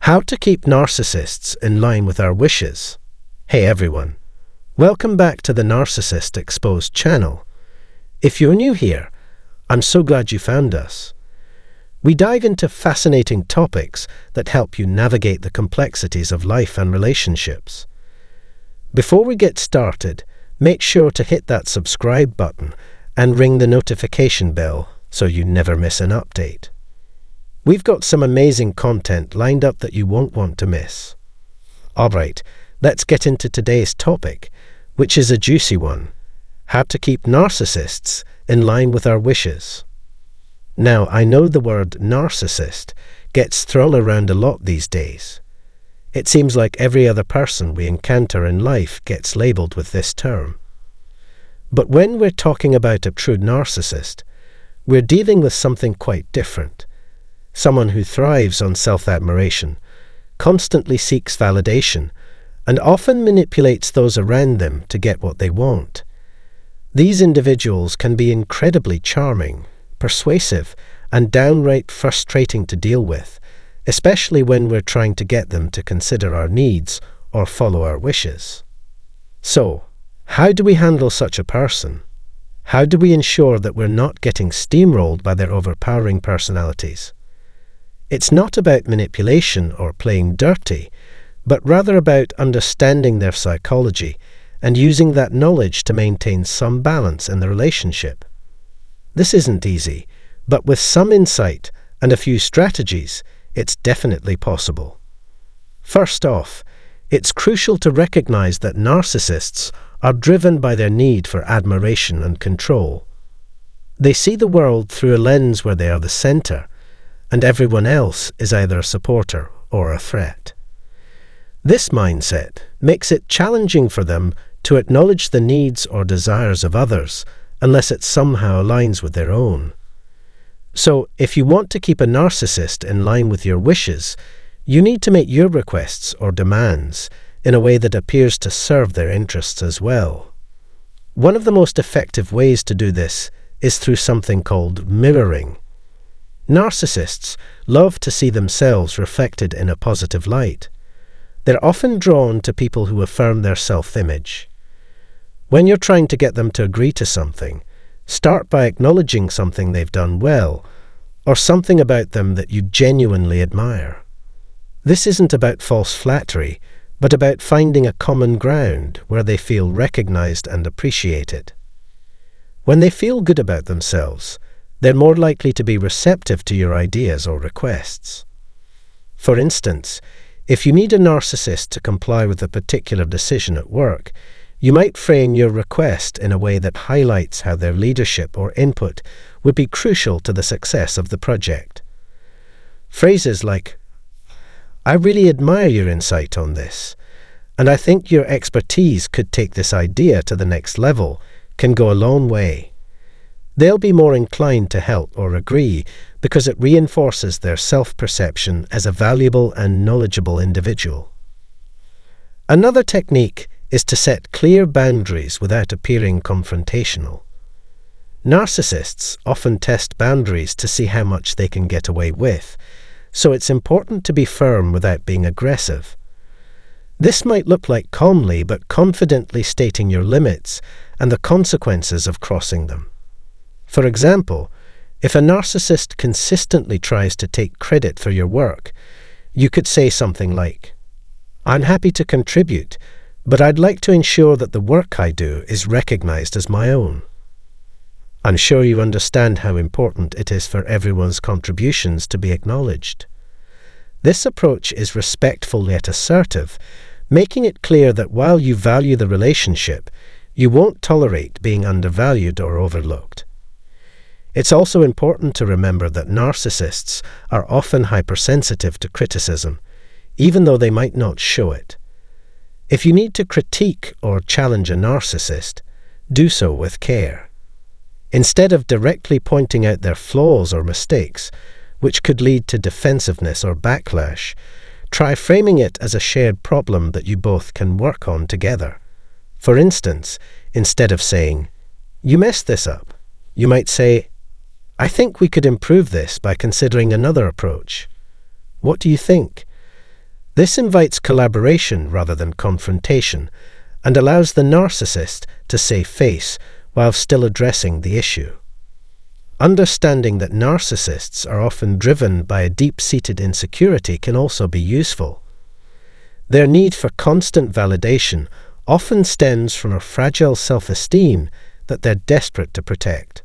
How to keep narcissists in line with our wishes. Hey everyone, welcome back to the Narcissist Exposed channel. If you're new here, I'm so glad you found us. We dive into fascinating topics that help you navigate the complexities of life and relationships. Before we get started, make sure to hit that subscribe button and ring the notification bell so you never miss an update. We've got some amazing content lined up that you won't want to miss. Alright, let's get into today's topic, which is a juicy one: how to keep narcissists in line with our wishes. Now, I know the word narcissist gets thrown around a lot these days. It seems like every other person we encounter in life gets labeled with this term. But when we're talking about a true narcissist, we're dealing with something quite different. Someone who thrives on self-admiration, constantly seeks validation, and often manipulates those around them to get what they want. These individuals can be incredibly charming, persuasive, and downright frustrating to deal with, especially when we're trying to get them to consider our needs or follow our wishes. So, how do we handle such a person? How do we ensure that we're not getting steamrolled by their overpowering personalities? It's not about manipulation or playing dirty, but rather about understanding their psychology and using that knowledge to maintain some balance in the relationship. This isn't easy, but with some insight and a few strategies, it's definitely possible. First off, it's crucial to recognize that narcissists are driven by their need for admiration and control. They see the world through a lens where they are the center, and everyone else is either a supporter or a threat. This mindset makes it challenging for them to acknowledge the needs or desires of others unless it somehow aligns with their own. So, if you want to keep a narcissist in line with your wishes, you need to make your requests or demands in a way that appears to serve their interests as well. One of the most effective ways to do this is through something called mirroring. Narcissists love to see themselves reflected in a positive light. They're often drawn to people who affirm their self-image. When you're trying to get them to agree to something, start by acknowledging something they've done well, or something about them that you genuinely admire. This isn't about false flattery, but about finding a common ground where they feel recognized and appreciated. When they feel good about themselves, they're more likely to be receptive to your ideas or requests. For instance, if you need a narcissist to comply with a particular decision at work, you might frame your request in a way that highlights how their leadership or input would be crucial to the success of the project. Phrases like, "I really admire your insight on this, and I think your expertise could take this idea to the next level," can go a long way. They'll be more inclined to help or agree because it reinforces their self-perception as a valuable and knowledgeable individual. Another technique is to set clear boundaries without appearing confrontational. Narcissists often test boundaries to see how much they can get away with, so it's important to be firm without being aggressive. This might look like calmly but confidently stating your limits and the consequences of crossing them. For example, if a narcissist consistently tries to take credit for your work, you could say something like, "I'm happy to contribute, but I'd like to ensure that the work I do is recognized as my own." I'm sure you understand how important it is for everyone's contributions to be acknowledged. This approach is respectful yet assertive, making it clear that while you value the relationship, you won't tolerate being undervalued or overlooked. It's also important to remember that narcissists are often hypersensitive to criticism, even though they might not show it. If you need to critique or challenge a narcissist, do so with care. Instead of directly pointing out their flaws or mistakes, which could lead to defensiveness or backlash, try framing it as a shared problem that you both can work on together. For instance, instead of saying, "You messed this up," you might say, "I think we could improve this by considering another approach. What do you think?" This invites collaboration rather than confrontation and allows the narcissist to save face while still addressing the issue. Understanding that narcissists are often driven by a deep-seated insecurity can also be useful. Their need for constant validation often stems from a fragile self-esteem that they're desperate to protect.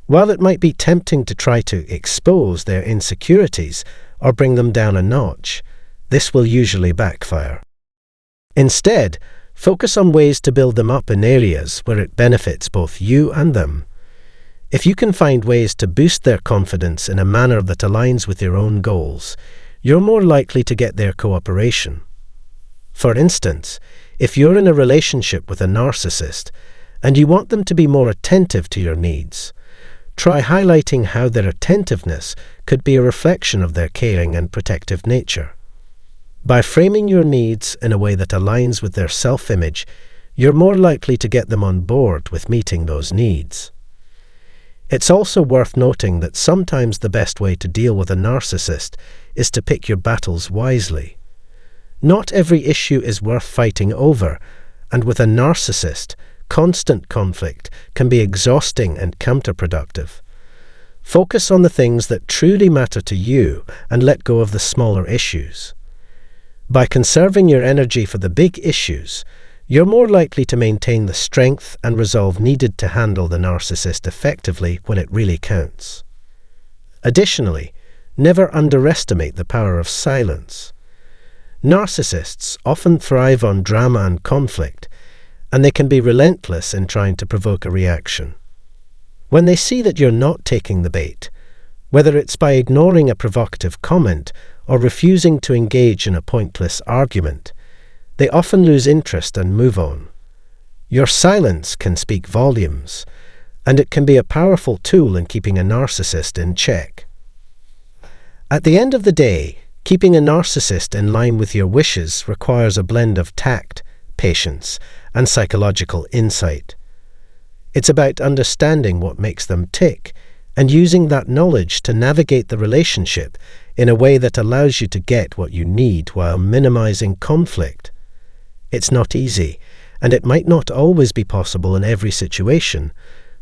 While it might be tempting to try to expose their insecurities or bring them down a notch, this will usually backfire. Instead, focus on ways to build them up in areas where it benefits both you and them. If you can find ways to boost their confidence in a manner that aligns with your own goals, you're more likely to get their cooperation. For instance, if you're in a relationship with a narcissist and you want them to be more attentive to your needs, try highlighting how their attentiveness could be a reflection of their caring and protective nature. By framing your needs in a way that aligns with their self-image, you're more likely to get them on board with meeting those needs. It's also worth noting that sometimes the best way to deal with a narcissist is to pick your battles wisely. Not every issue is worth fighting over, and with a narcissist, constant conflict can be exhausting and counterproductive. Focus on the things that truly matter to you and let go of the smaller issues. By conserving your energy for the big issues, you're more likely to maintain the strength and resolve needed to handle the narcissist effectively when it really counts. Additionally, never underestimate the power of silence. Narcissists often thrive on drama and conflict, and they can be relentless in trying to provoke a reaction. When they see that you're not taking the bait, whether it's by ignoring a provocative comment or refusing to engage in a pointless argument, they often lose interest and move on. Your silence can speak volumes, and it can be a powerful tool in keeping a narcissist in check. At the end of the day, keeping a narcissist in line with your wishes requires a blend of tact, patience, and psychological insight. It's about understanding what makes them tick and using that knowledge to navigate the relationship in a way that allows you to get what you need while minimizing conflict. It's not easy, and it might not always be possible in every situation,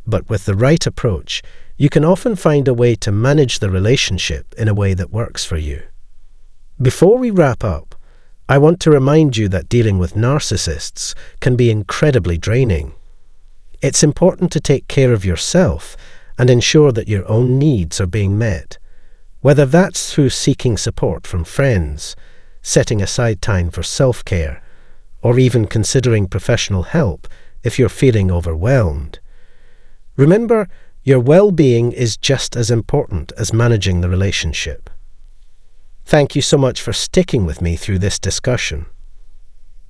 but with the right approach, you can often find a way to manage the relationship in a way that works for you. Before we wrap up, I want to remind you that dealing with narcissists can be incredibly draining. It's important to take care of yourself and ensure that your own needs are being met, whether that's through seeking support from friends, setting aside time for self-care, or even considering professional help if you're feeling overwhelmed. Remember, your well-being is just as important as managing the relationship. Thank you so much for sticking with me through this discussion.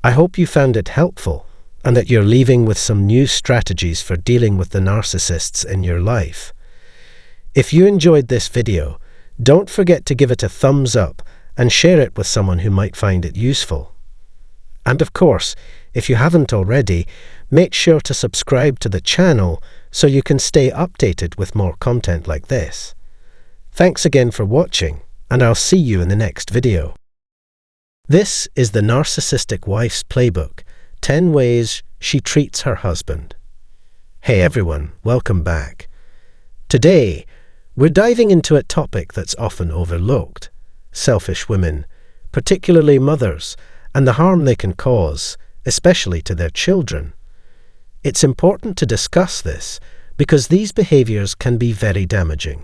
I hope you found it helpful and that you're leaving with some new strategies for dealing with the narcissists in your life. If you enjoyed this video, don't forget to give it a thumbs up and share it with someone who might find it useful. And of course, if you haven't already, make sure to subscribe to the channel so you can stay updated with more content like this. Thanks again for watching, and I'll see you in the next video. This is the Narcissistic Wife's Playbook, 10 Ways She Treats Her Husband. Hey everyone, welcome back. Today, we're diving into a topic that's often overlooked: selfish women, particularly mothers, and the harm they can cause, especially to their children. It's important to discuss this because these behaviors can be very damaging.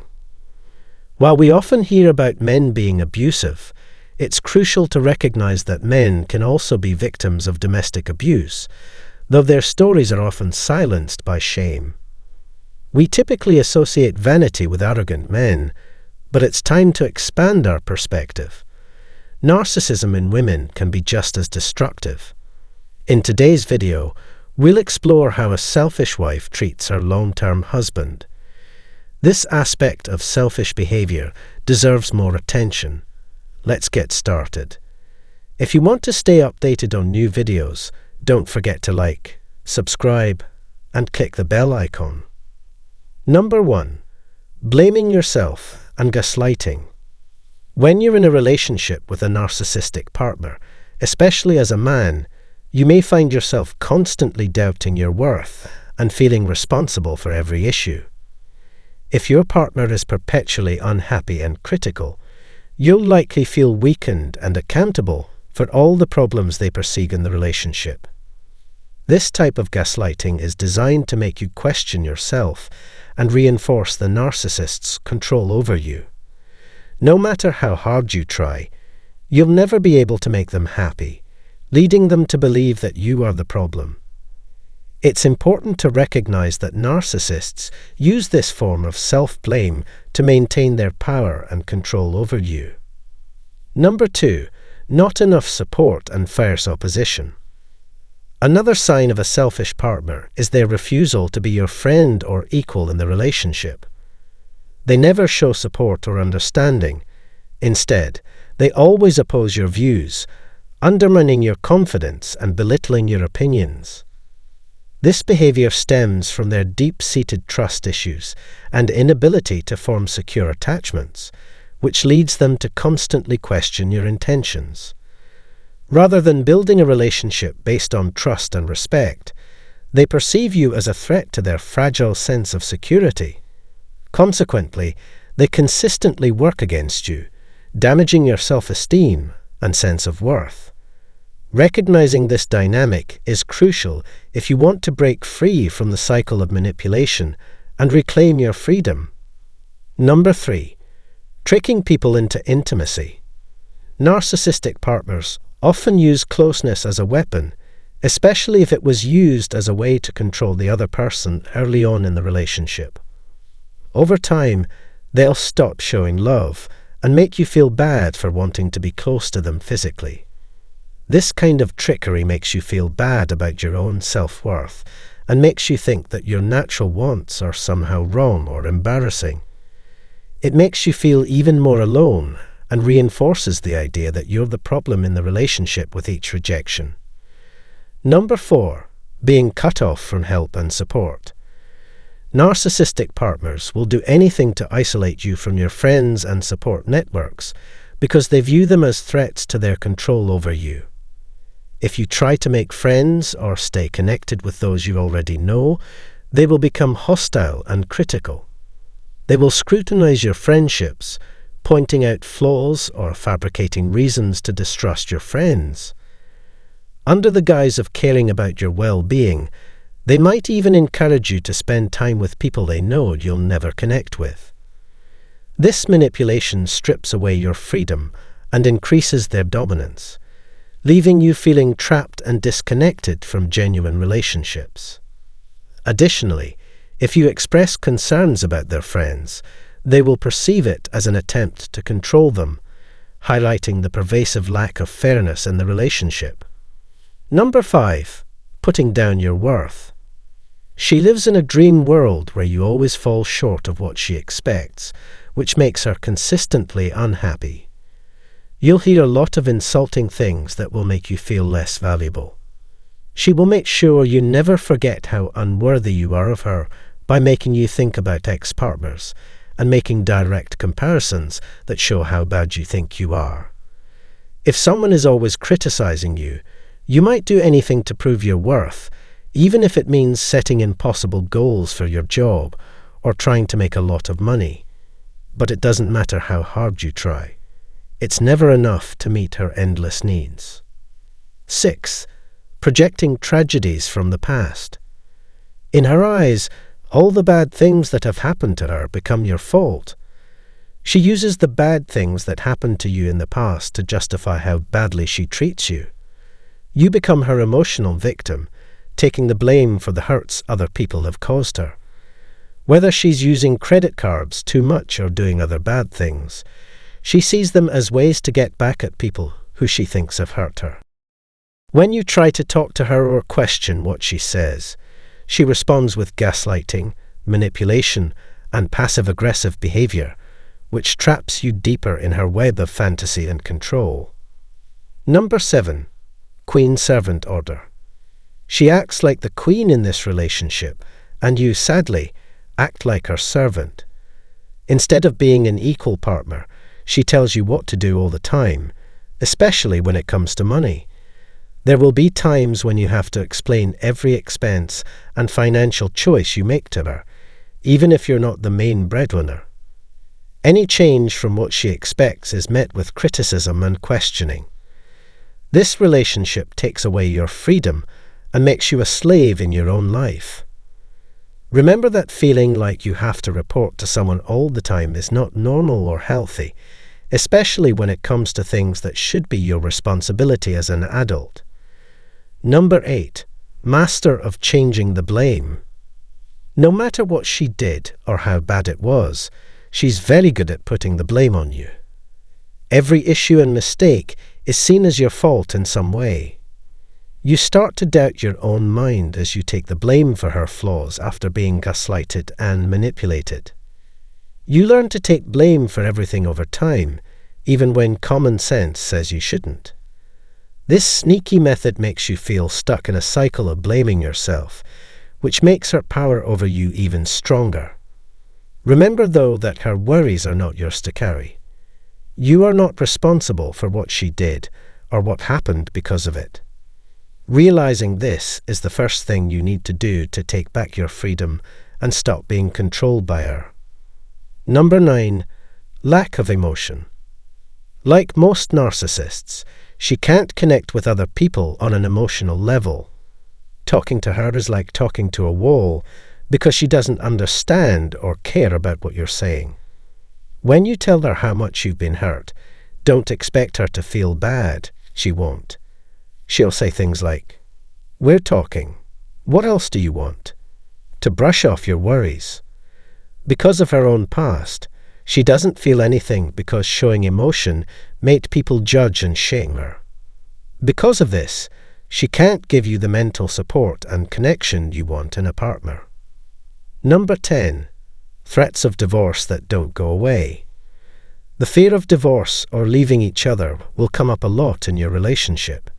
While we often hear about men being abusive, it's crucial to recognize that men can also be victims of domestic abuse, though their stories are often silenced by shame. We typically associate vanity with arrogant men, but it's time to expand our perspective. Narcissism in women can be just as destructive. In today's video, we'll explore how a selfish wife treats her long-term husband. This aspect of selfish behavior deserves more attention. Let's get started. If you want to stay updated on new videos, don't forget to like, subscribe, and click the bell icon. Number 1. Blaming yourself and gaslighting. When you're in a relationship with a narcissistic partner, especially as a man, you may find yourself constantly doubting your worth and feeling responsible for every issue. If your partner is perpetually unhappy and critical, you'll likely feel weakened and accountable for all the problems they perceive in the relationship. This type of gaslighting is designed to make you question yourself and reinforce the narcissist's control over you. No matter how hard you try, you'll never be able to make them happy, leading them to believe that you are the problem. It's important to recognize that narcissists use this form of self-blame to maintain their power and control over you. Number 2, not enough support and fierce opposition. Another sign of a selfish partner is their refusal to be your friend or equal in the relationship. They never show support or understanding. Instead, they always oppose your views, undermining your confidence and belittling your opinions. This behavior stems from their deep-seated trust issues and inability to form secure attachments, which leads them to constantly question your intentions. Rather than building a relationship based on trust and respect, they perceive you as a threat to their fragile sense of security. Consequently, they consistently work against you, damaging your self-esteem and sense of worth. Recognizing this dynamic is crucial if you want to break free from the cycle of manipulation and reclaim your freedom. Number 3, tricking people into intimacy. Narcissistic partners often use closeness as a weapon, especially if it was used as a way to control the other person early on in the relationship. Over time, they'll stop showing love and make you feel bad for wanting to be close to them physically. This kind of trickery makes you feel bad about your own self-worth and makes you think that your natural wants are somehow wrong or embarrassing. It makes you feel even more alone and reinforces the idea that you're the problem in the relationship with each rejection. Number 4, being cut off from help and support. Narcissistic partners will do anything to isolate you from your friends and support networks because they view them as threats to their control over you. If you try to make friends or stay connected with those you already know, they will become hostile and critical. They will scrutinize your friendships, pointing out flaws or fabricating reasons to distrust your friends. Under the guise of caring about your well-being, they might even encourage you to spend time with people they know you'll never connect with. This manipulation strips away your freedom and increases their dominance, leaving you feeling trapped and disconnected from genuine relationships. Additionally, if you express concerns about their friends, they will perceive it as an attempt to control them, highlighting the pervasive lack of fairness in the relationship. Number 5, putting down your worth. She lives in a dream world where you always fall short of what she expects, which makes her consistently unhappy. You'll hear a lot of insulting things that will make you feel less valuable. She will make sure you never forget how unworthy you are of her by making you think about ex-partners and making direct comparisons that show how bad you think you are. If someone is always criticizing you, you might do anything to prove your worth, even if it means setting impossible goals for your job or trying to make a lot of money. But it doesn't matter how hard you try. It's never enough to meet her endless needs. 6, projecting tragedies from the past. In her eyes, all the bad things that have happened to her become your fault. She uses the bad things that happened to you in the past to justify how badly she treats you. You become her emotional victim, taking the blame for the hurts other people have caused her. Whether she's using credit cards too much or doing other bad things, she sees them as ways to get back at people who she thinks have hurt her. When you try to talk to her or question what she says, she responds with gaslighting, manipulation, and passive-aggressive behavior, which traps you deeper in her web of fantasy and control. Number 7, queen servant order. She acts like the queen in this relationship, and you, sadly, act like her servant. Instead of being an equal partner, She tells you what to do all the time, especially when it comes to money. There will be times when you have to explain every expense and financial choice you make to her, even if you're not the main breadwinner. Any change from what she expects is met with criticism and questioning. This relationship takes away your freedom and makes you a slave in your own life. Remember that feeling like you have to report to someone all the time is not normal or healthy, especially when it comes to things that should be your responsibility as an adult. Number 8. Master of changing the blame. No matter what she did or how bad it was, she's very good at putting the blame on you. Every issue and mistake is seen as your fault in some way. You start to doubt your own mind as you take the blame for her flaws after being gaslighted and manipulated. You learn to take blame for everything over time, even when common sense says you shouldn't. This sneaky method makes you feel stuck in a cycle of blaming yourself, which makes her power over you even stronger. Remember, though, that her worries are not yours to carry. You are not responsible for what she did or what happened because of it. Realizing this is the first thing you need to do to take back your freedom and stop being controlled by her. Number 9. Lack of emotion. Like most narcissists, she can't connect with other people on an emotional level. Talking to her is like talking to a wall because she doesn't understand or care about what you're saying. When you tell her how much you've been hurt, don't expect her to feel bad. She won't. She'll say things like, "We're talking. What else do you want?" to brush off your worries. Because of her own past, she doesn't feel anything because showing emotion made people judge and shame her. Because of this, she can't give you the mental support and connection you want in a partner. Number 10. Threats of divorce that don't go away. The fear of divorce or leaving each other will come up a lot in your relationship.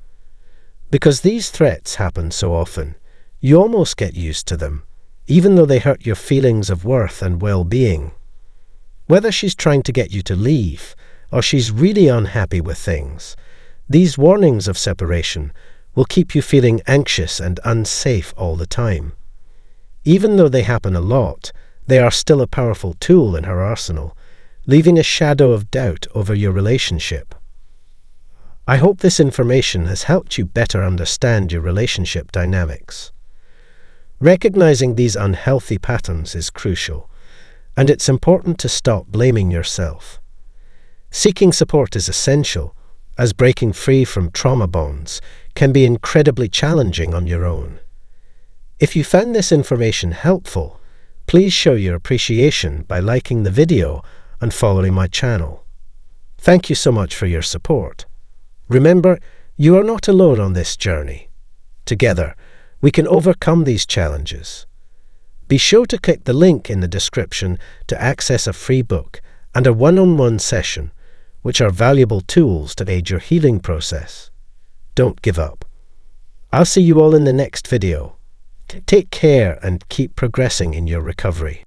Because these threats happen so often, you almost get used to them, even though they hurt your feelings of worth and well-being. Whether she's trying to get you to leave or she's really unhappy with things, these warnings of separation will keep you feeling anxious and unsafe all the time. Even though they happen a lot, they are still a powerful tool in her arsenal, leaving a shadow of doubt over your relationship. I hope this information has helped you better understand your relationship dynamics. Recognizing these unhealthy patterns is crucial, and it's important to stop blaming yourself. Seeking support is essential, as breaking free from trauma bonds can be incredibly challenging on your own. If you found this information helpful, please show your appreciation by liking the video and following my channel. Thank you so much for your support. Remember, you are not alone on this journey. Together, we can overcome these challenges. Be sure to click the link in the description to access a free book and a one-on-one session, which are valuable tools to aid your healing process. Don't give up. I'll see you all in the next video. Take care and keep progressing in your recovery.